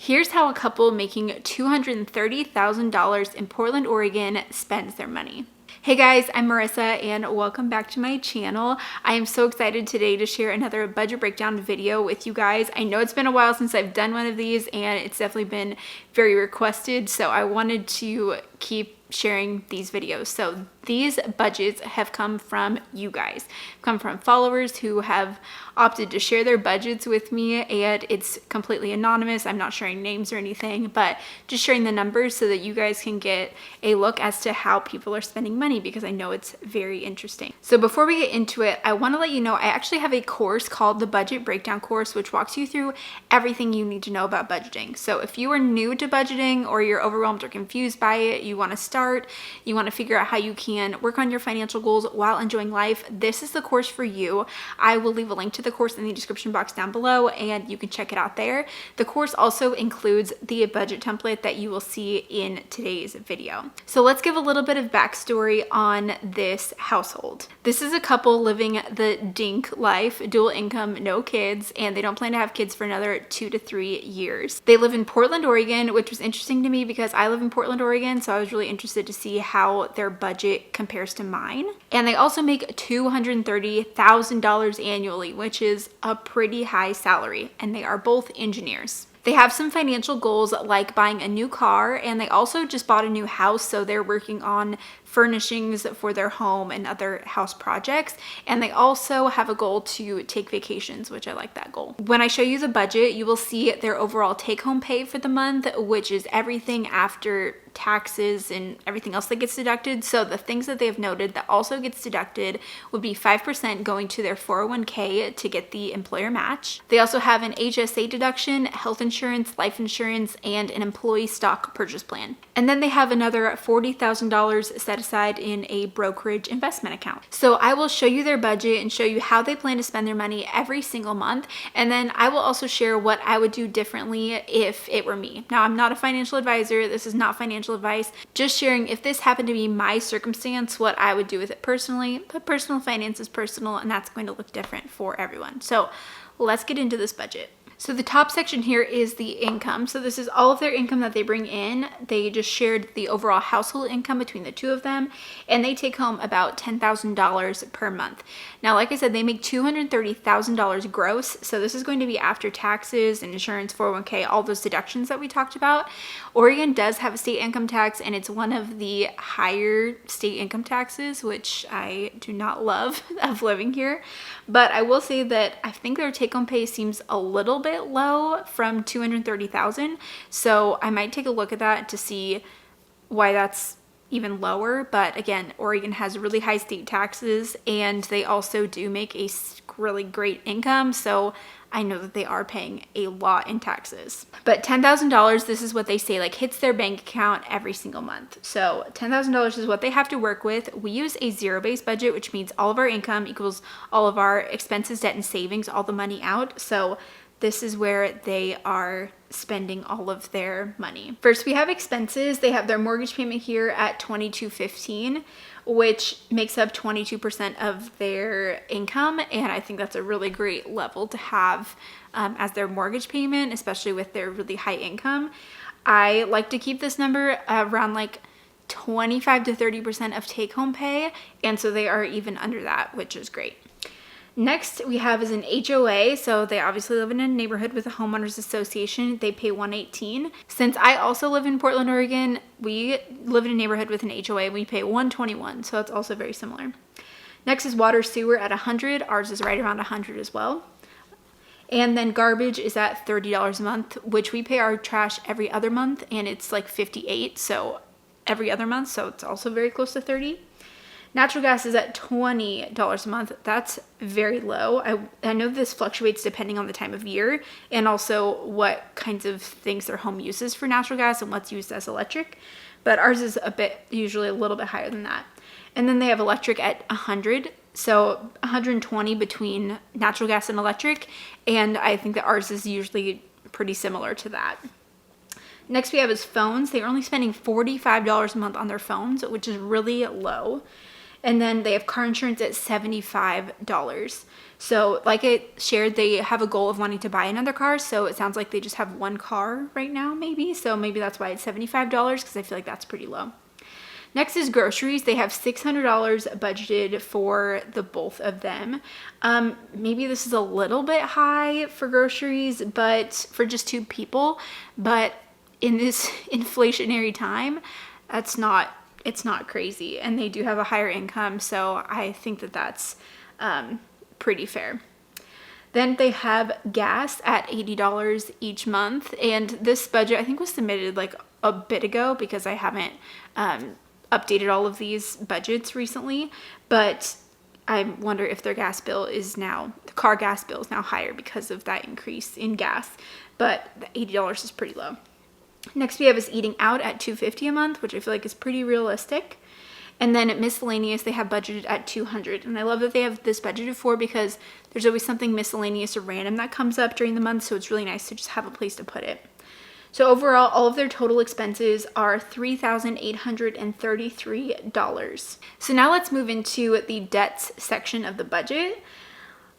Here's how a couple making $230,000 in Portland, Oregon spends their money. Hey guys, I'm Marissa and welcome back to my channel. I am so excited today to share another budget breakdown video with you guys. I know it's been a while since I've done one of these and it's definitely been very requested, so I wanted to keep sharing these videos. So these budgets have come from you guys, come from followers who have opted to share their budgets with me, and it's completely anonymous. I'm not sharing names or anything, but just sharing the numbers so that you guys can get a look as to how people are spending money, because I know it's very interesting. So before we get into it, I want to let you know I actually have a course called the Budget Breakdown course, which walks you through everything you need to know about budgeting. So if you are new to budgeting or you're overwhelmed or confused by it, you want to start, you want to figure out how you can work on your financial goals while enjoying life, this is the course for you. I will leave a link to the course in the description box down below and you can check it out there. The course also includes the budget template that you will see in today's video. So let's give a little bit of backstory on this household. This is a couple living the dink life, dual income, no kids, and they don't plan to have kids for another 2 to 3 years. They live in Portland, Oregon, which was interesting to me because I live in Portland, Oregon, so I was really interested to see how their budget compares to mine. And they also make $230,000 annually, which is a pretty high salary, and they are both engineers. They have some financial goals like buying a new car, and they also just bought a new house, so they're working on furnishings for their home and other house projects. And they also have a goal to take vacations, which I like that goal. When I show you the budget, you will see their overall take-home pay for the month, which is everything after taxes and everything else that gets deducted. So the things that they have noted that also gets deducted would be 5% going to their 401k to get the employer match. They also have an HSA deduction, health insurance, life insurance, and an employee stock purchase plan. And then they have another $40,000 set aside in a brokerage investment account. So I will show you their budget and show you how they plan to spend their money every single month. And then I will also share what I would do differently if it were me. Now, I'm not a financial advisor. This is not financial advice. Just sharing if this happened to be my circumstance, what I would do with it personally. But personal finance is personal, and that's going to look different for everyone. So let's get into this budget. So the top section here is the income. So this is all of their income that they bring in. They just shared the overall household income between the two of them, and they take home about $10,000 per month. Now, like I said, they make $230,000 gross. So this is going to be after taxes and insurance, 401k, all those deductions that we talked about. Oregon does have a state income tax, and it's one of the higher state income taxes, which I do not love of living here. But I will say that I think their take-home pay seems a little bit low from $230,000. So I might take a look at that to see why that's even lower. But again, Oregon has really high state taxes, and they also do make a really great income. So I know that they are paying a lot in taxes. But $10,000, this is what they say, like hits their bank account every single month. So $10,000 is what they have to work with. We use a zero-based budget, which means all of our income equals all of our expenses, debt, and savings, all the money out. So this is where they are spending all of their money. First, we have expenses. They have their mortgage payment here at $2,215, which makes up 22% of their income. And I think that's a really great level to have as their mortgage payment, especially with their really high income. I like to keep this number around like 25 to 30% of take-home pay. And so they are even under that, which is great. Next we have is an HOA. So they obviously live in a neighborhood with a homeowners association. They pay $118. Since I also live in Portland, Oregon, we live in a neighborhood with an HOA. We pay $121. So it's also very similar. Next is water sewer at $100. Ours is right around $100 as well. And then garbage is at $30 a month, which we pay our trash every other month, and it's like $58. So every other month. So it's also very close to $30. Natural gas is at $20 a month. That's very low. I know this fluctuates depending on the time of year and also what kinds of things their home uses for natural gas and what's used as electric. But ours is usually a little bit higher than that. And then they have electric at $100. So $120 between natural gas and electric. And I think that ours is usually pretty similar to that. Next we have is phones. They're only spending $45 a month on their phones, which is really low. And then they have car insurance at $75. So like I shared, they have a goal of wanting to buy another car. So it sounds like they just have one car right now, maybe. So maybe that's why it's $75, because I feel like that's pretty low. Next is groceries. They have $600 budgeted for the both of them. Maybe this is a little bit high for groceries, but for just two people. But in this inflationary time, it's not crazy. And they do have a higher income, so I think that that's pretty fair. Then they have gas at $80 each month. And this budget, I think, was submitted like a bit ago because I haven't updated all of these budgets recently. But I wonder if their gas bill is now, the car gas bill is now higher because of that increase in gas. But the $80 is pretty low. Next we have is eating out at $250 a month, which I feel like is pretty realistic. And then at miscellaneous, they have budgeted at $200. And I love that they have this budgeted for, because there's always something miscellaneous or random that comes up during the month. So it's really nice to just have a place to put it. So overall, all of their total expenses are $3,833. So now let's move into the debts section of the budget.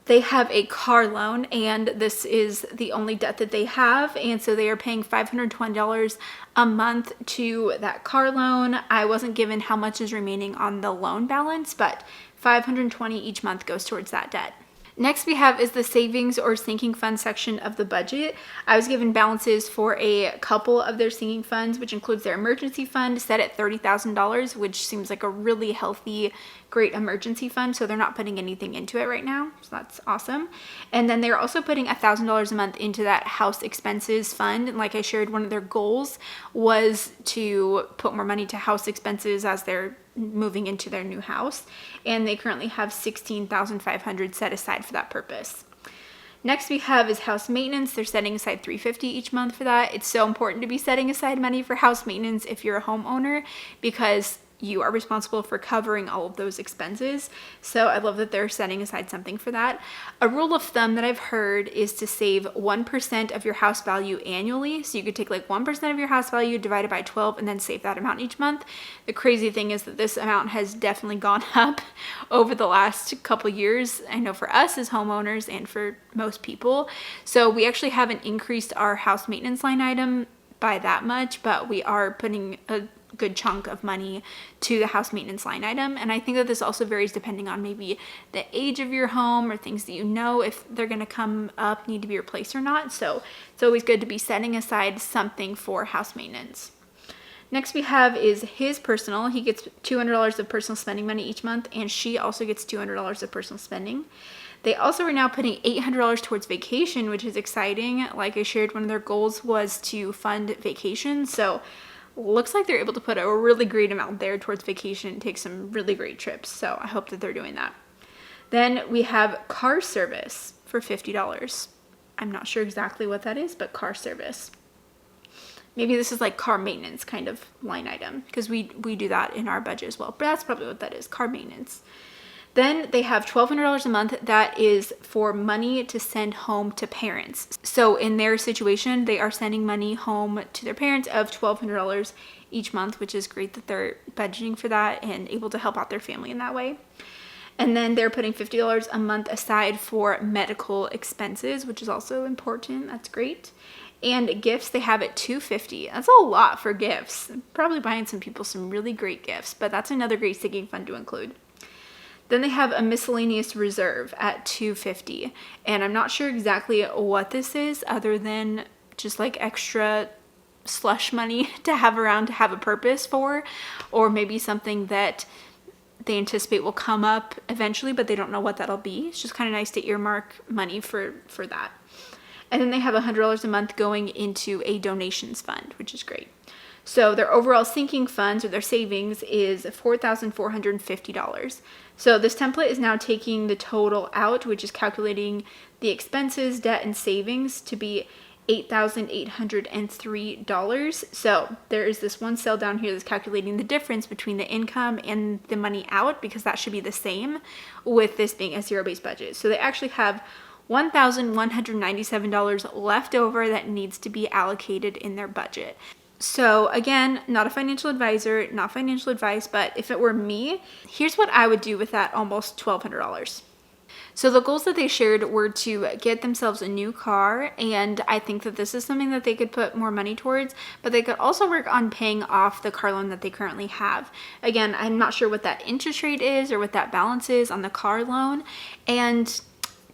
They have a car loan, and this is the only debt that they have. And so they are paying $520 a month to that car loan. I wasn't given how much is remaining on the loan balance, but $520 each month goes towards that debt. Next we have is the savings or sinking fund section of the budget. I was given balances for a couple of their sinking funds, which includes their emergency fund set at $30,000, which seems like a really healthy, great emergency fund. So they're not putting anything into it right now. So that's awesome. And then they're also putting $1,000 a month into that house expenses fund. And like I shared, one of their goals was to put more money to house expenses as they're moving into their new house, and they currently have $16,500 set aside for that purpose. Next we have is house maintenance. They're setting aside $350 each month for that. It's so important to be setting aside money for house maintenance if you're a homeowner, because you are responsible for covering all of those expenses. So I love that they're setting aside something for that. A rule of thumb that I've heard is to save 1% of your house value annually. So you could take like 1% of your house value, divide it by 12, and then save that amount each month. The crazy thing is that this amount has definitely gone up over the last couple years. I know for us as homeowners and for most people. So we actually haven't increased our house maintenance line item by that much, but we are putting a good chunk of money to the house maintenance line item. And I think that this also varies depending on maybe the age of your home or things that you know if they're going to come up, need to be replaced or not. So it's always good to be setting aside something for house maintenance. Next we have is his personal. He gets $200 of personal spending money each month, and she also gets $200 of personal spending. They also are now putting $800 towards vacation, which is exciting. Like I shared, one of their goals was to fund vacation. So looks like they're able to put a really great amount there towards vacation and take some really great trips. So I hope that they're doing that. Then we have car service for $50. I'm not sure exactly what that is, but car service. Maybe this is like car maintenance kind of line item, because we do that in our budget as well. But that's probably what that is, car maintenance. Then they have $1,200 a month that is for money to send home to parents. So in their situation, they are sending money home to their parents of $1,200 each month, which is great that they're budgeting for that and able to help out their family in that way. And then they're putting $50 a month aside for medical expenses, which is also important. That's great. And gifts, they have at $250. That's a lot for gifts. Probably buying some people some really great gifts, but that's another great sinking fund to include. Then they have a miscellaneous reserve at $250. And I'm not sure exactly what this is, other than just like extra slush money to have around to have a purpose for, or maybe something that they anticipate will come up eventually, but they don't know what that'll be. It's just kind of nice to earmark money for that. And then they have $100 a month going into a donations fund, which is great. So their overall sinking funds, or their savings, is $4,450. So this template is now taking the total out, which is calculating the expenses, debt, and savings to be $8,803. So there is this one cell down here that's calculating the difference between the income and the money out, because that should be the same with this being a zero-based budget. So they actually have $1,197 left over that needs to be allocated in their budget. So again, not a financial advisor, not financial advice, but if it were me, here's what I would do with that almost $1,200. So the goals that they shared were to get themselves a new car, and I think that this is something that they could put more money towards, but they could also work on paying off the car loan that they currently have. Again, I'm not sure what that interest rate is or what that balance is on the car loan, and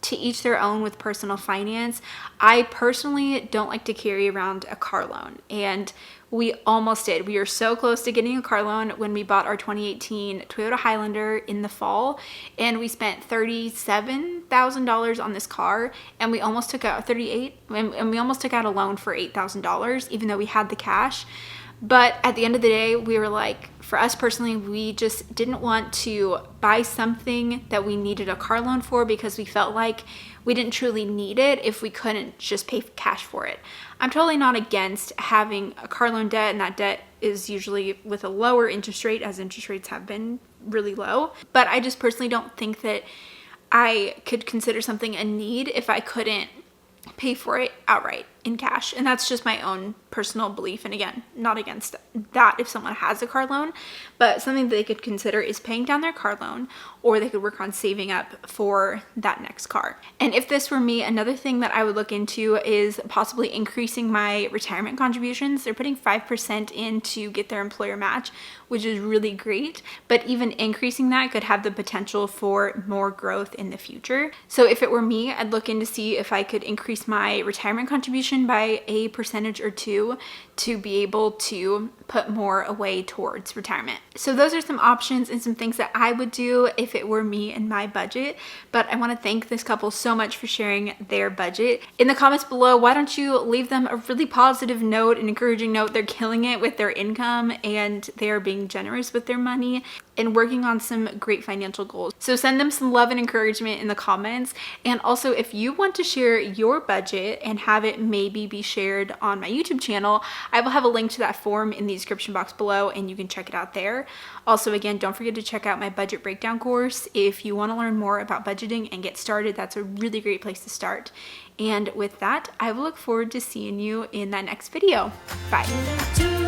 to each their own with personal finance. I personally don't like to carry around a car loan, and we almost did. We were so close to getting a car loan when we bought our 2018 Toyota Highlander in the fall, and we spent $37,000 on this car, and we almost took out and we almost took out a loan for $8,000, even though we had the cash. But at the end of the day, we were like, for us personally, we just didn't want to buy something that we needed a car loan for because we felt like we didn't truly need it if we couldn't just pay cash for it. I'm totally not against having a car loan debt, and that debt is usually with a lower interest rate, as interest rates have been really low. But I just personally don't think that I could consider something a need if I couldn't pay for it outright in cash. And that's just my own personal belief. And again, not against that if someone has a car loan, but something that they could consider is paying down their car loan, or they could work on saving up for that next car. And if this were me, another thing that I would look into is possibly increasing my retirement contributions. They're putting 5% in to get their employer match, which is really great, but even increasing that could have the potential for more growth in the future. So if it were me, I'd look in to see if I could increase my retirement contribution by a percentage or two to be able to put more away towards retirement. So those are some options and some things that I would do if it were me and my budget. But I want to thank this couple so much for sharing their budget. In the comments below, why don't you leave them a really positive note, an encouraging note. They're killing it with their income, and they are being generous with their money and working on some great financial goals. So send them some love and encouragement in the comments. And also, if you want to share your budget and have it maybe be shared on my YouTube channel, I will have a link to that form in the description box below, and you can check it out there. Also, again, don't forget to check out my budget breakdown course if you want to learn more about budgeting and get started. That's a really great place to start. And with that, I will look forward to seeing you in that next video. Bye.